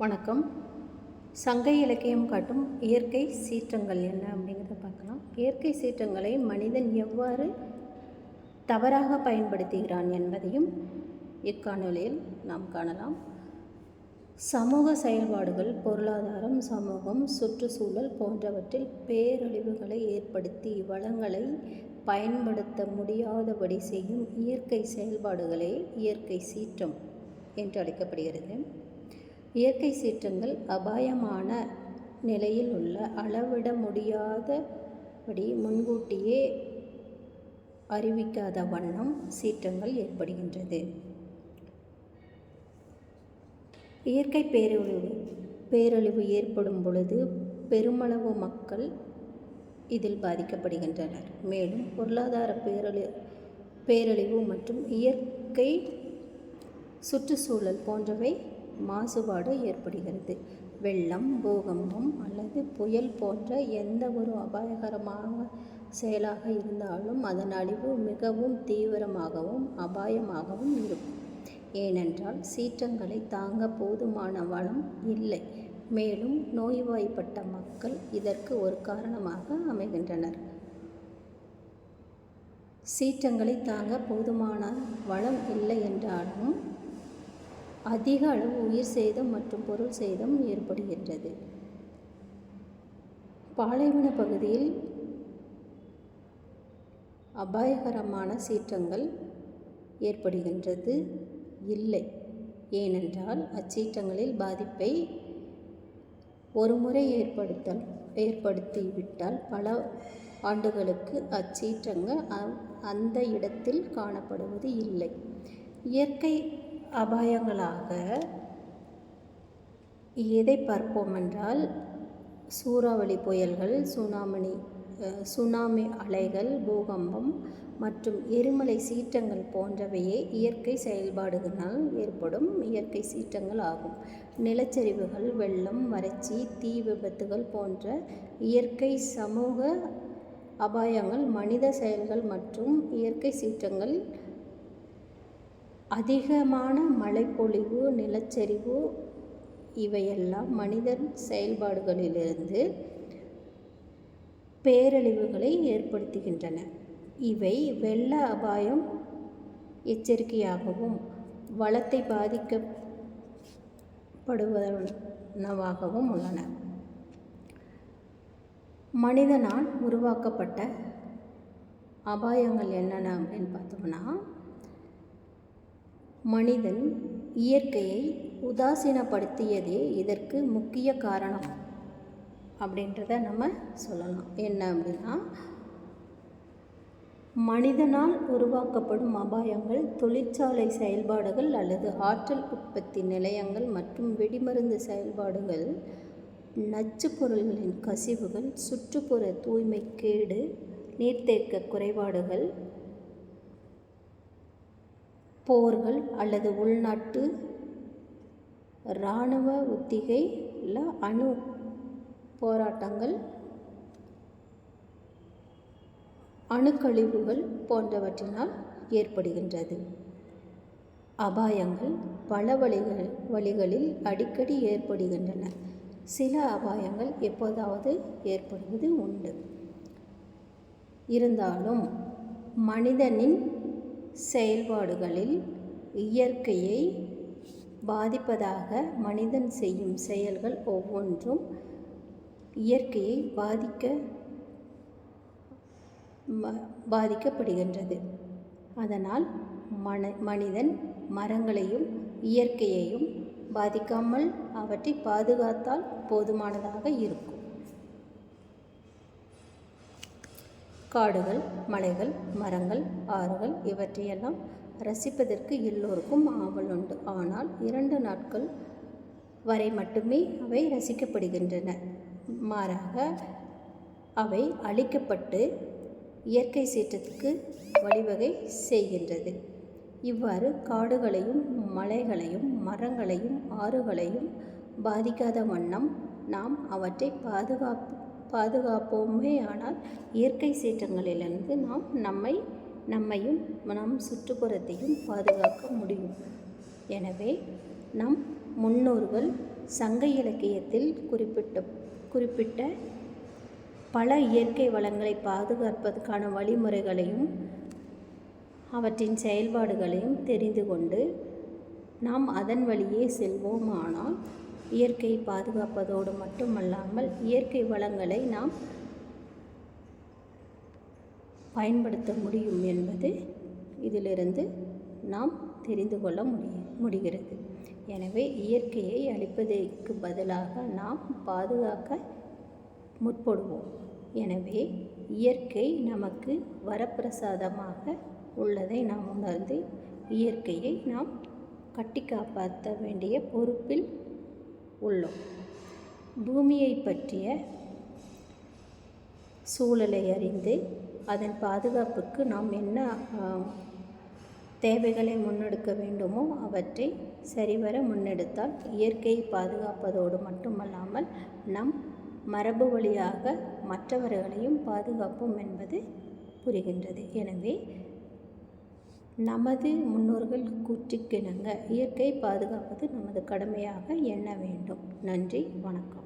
வணக்கம். சங்க இலக்கியம் காட்டும் இயற்கை சீற்றங்கள் என்ன அப்படிங்கிறத பார்க்கலாம். இயற்கை சீற்றங்களை மனிதன் எவ்வாறு தவறாக பயன்படுத்துகிறான் என்பதையும் இக்காணொலியில் நாம் காணலாம். சமூக செயல்பாடுகள் பொருளாதாரம், சமூகம், சுற்றுச்சூழல் போன்றவற்றில் பேரழிவுகளை ஏற்படுத்தி வளங்களை பயன்படுத்த முடியாதபடி செய்யும் இயற்கை செயல்பாடுகளே இயற்கை சீற்றம் என்று அழைக்கப்படுகிறது. இயற்கை சீற்றங்கள் அபாயமான நிலையில் உள்ள அளவிட முடியாதபடி முன்கூட்டியே அறிவிக்காத வண்ணம் சீற்றங்கள் ஏற்படுகின்றது. இயற்கை பேரழிவு ஏற்படும் பொழுது பெருமளவு மக்கள் இதில் பாதிக்கப்படுகின்றனர். மேலும் பொருளாதார பேரழிவு மற்றும் இயற்கை சுற்றுச்சூழல் போன்றவை மாசுபாடு ஏற்படுகிறது. வெள்ளம், பூகம்பம் அல்லது புயல் போன்ற எந்த ஒரு அபாயகரமான செயலாக இருந்தாலும் அதன் அழிவு மிகவும் தீவிரமாகவும் அபாயமாகவும் இருக்கும். ஏனென்றால் சீற்றங்களை தாங்க போதுமான வளம் இல்லை. மேலும் நோய்வாய்ப்பட்ட மக்கள் இதற்கு ஒரு காரணமாக அமைகின்றனர். சீற்றங்களை தாங்க போதுமான வளம் இல்லை என்றாலும் அதிக அளவு உயிர் சேதம் மற்றும் பொருள் சேதம் ஏற்படுகின்றது. பாலைவன பகுதியில் அபாயகரமான சீற்றங்கள் ஏற்படுகின்றது இல்லை. ஏனென்றால் அச்சீற்றங்களில் பாதிப்பை ஒருமுறை ஏற்படுத்திவிட்டால் பல ஆண்டுகளுக்கு அச்சீற்றங்கள் அந்த இடத்தில் காணப்படுவது இல்லை. இயற்கை அபாயங்களாக எதை பார்ப்போம் என்றால் சூறாவளி புயல்கள், சுனாமி அலைகள், பூகம்பம் மற்றும் எரிமலை சீற்றங்கள் போன்றவையே இயற்கை செயல்பாடுகளால் ஏற்படும் இயற்கை சீற்றங்கள் ஆகும். நிலச்சரிவுகள், வெள்ளம், வறட்சி, தீ விபத்துகள் போன்ற இயற்கை சமூக அபாயங்கள் மனித செயல்கள் மற்றும் இயற்கை சீற்றங்கள் அதிகமான மழைப்பொழிவு, நிலச்சரிவு இவையெல்லாம் மனிதன் செயல்பாடுகளிலிருந்து பேரழிவுகளை ஏற்படுத்துகின்றன. இவை வெள்ள அபாயம் எச்சரிக்கையாகவும் வளத்தை பாதிக்கப்படுவனவாகவும் உள்ளன. மனிதனால் உருவாக்கப்பட்ட அபாயங்கள் என்னென்ன அப்படின்னு பார்த்தோம்னா, மனிதன் இயற்கையை உதாசீனப்படுத்தியதே இதற்கு முக்கிய காரணம் அப்படின்றத நம்ம சொல்லலாம். என்ன அப்படின்னா, மனிதனால் உருவாக்கப்படும் அபாயங்கள் தொழிற்சாலை செயல்பாடுகள் அல்லது ஆற்றல் உற்பத்தி நிலையங்கள் மற்றும் வெடிமருந்து செயல்பாடுகள், நச்சு பொருள்களின் கசிவுகள், சுற்றுப்புற தூய்மை கேடு, நீர்த்தேக்க குறைபாடுகள், போர்கள் அல்லது உள்நாட்டு இராணுவ ஒத்திகை, அணு போராட்டங்கள், அணுக்கழிவுகள் போன்றவற்றினால் ஏற்படுகின்றது. அபாயங்கள் பல வழிகளில் அடிக்கடி ஏற்படுகின்றன. சில அபாயங்கள் எப்போதாவது ஏற்படுவது உண்டு. இருந்தாலும் மனிதனின் செயல்பாடுகளில் இயற்கையை பாதிப்பதாக மனிதன் செய்யும் செயல்கள் ஒவ்வொன்றும் இயற்கையை பாதிக்கப்படுகின்றது. அதனால் மனிதன் மரங்களையும் இயற்கையையும் பாதிக்காமல் அவற்றை பாதுகாத்தால் போதுமானதாக இருக்கும். காடுகள், மலைகள், மரங்கள், ஆறுகள் இவற்றையெல்லாம் ரசிப்பதற்கு எல்லோருக்கும் ஆவல் உண்டு. ஆனால் 2 நாட்கள் வரை மட்டுமே அவை ரசிக்கப்படுகின்றன. மாறாக அவை அழிக்கப்பட்டு இயற்கை சீற்றத்துக்கு வழிவகை செய்கின்றது. இவ்வாறு காடுகளையும் மலைகளையும் மரங்களையும் ஆறுகளையும் பாதிக்காத வண்ணம் நாம் அவற்றை பாதுகாப்போமே. ஆனால் இயற்கை சீற்றங்களிலிருந்து நாம் நம்மையும் நம் சுற்றுப்புறத்தையும் பாதுகாக்க முடியும். எனவே நம் முன்னோர்கள் சங்க இலக்கியத்தில் குறிப்பிட்ட பல இயற்கை வளங்களை பாதுகாப்பதற்கான வழிமுறைகளையும் அவற்றின் செயல்பாடுகளையும் தெரிந்து கொண்டு நாம் அதன் வழியே செல்வோமானால் இயற்கையை பாதுகாப்பதோடு மட்டுமல்லாமல் இயற்கை வளங்களை நாம் பயன்படுத்த முடியும் என்பது இதிலிருந்து நாம் தெரிந்து கொள்ள முடிகிறது. எனவே இயற்கையை அழிப்பதற்கு பதிலாக நாம் பாதுகாக்க முற்படுவோம். எனவே இயற்கை நமக்கு வரப்பிரசாதமாக உள்ளதை நாம் உணர்ந்து இயற்கையை நாம் கட்டி காப்பாற்ற வேண்டிய பொறுப்பில் உள்ளோம். பூமியை பற்றிய சூழலை அறிந்து அதன் பாதுகாப்புக்கு நாம் என்ன தேவைகளை முன்னெடுக்க வேண்டுமோ அவற்றை சரிவர முன்னெடுத்தால் இயற்கையை பாதுகாப்பதோடு மட்டுமல்லாமல் நம் மரபு வழியாக மற்றவர்களையும் பாதுகாப்போம் என்பது புரிகின்றது. எனவே நமது முன்னோர்கள் கூற்றுக்கிணங்க இயற்கையை பாதுகாப்பது நமது கடமையாக எண்ண வேண்டும். நன்றி, வணக்கம்.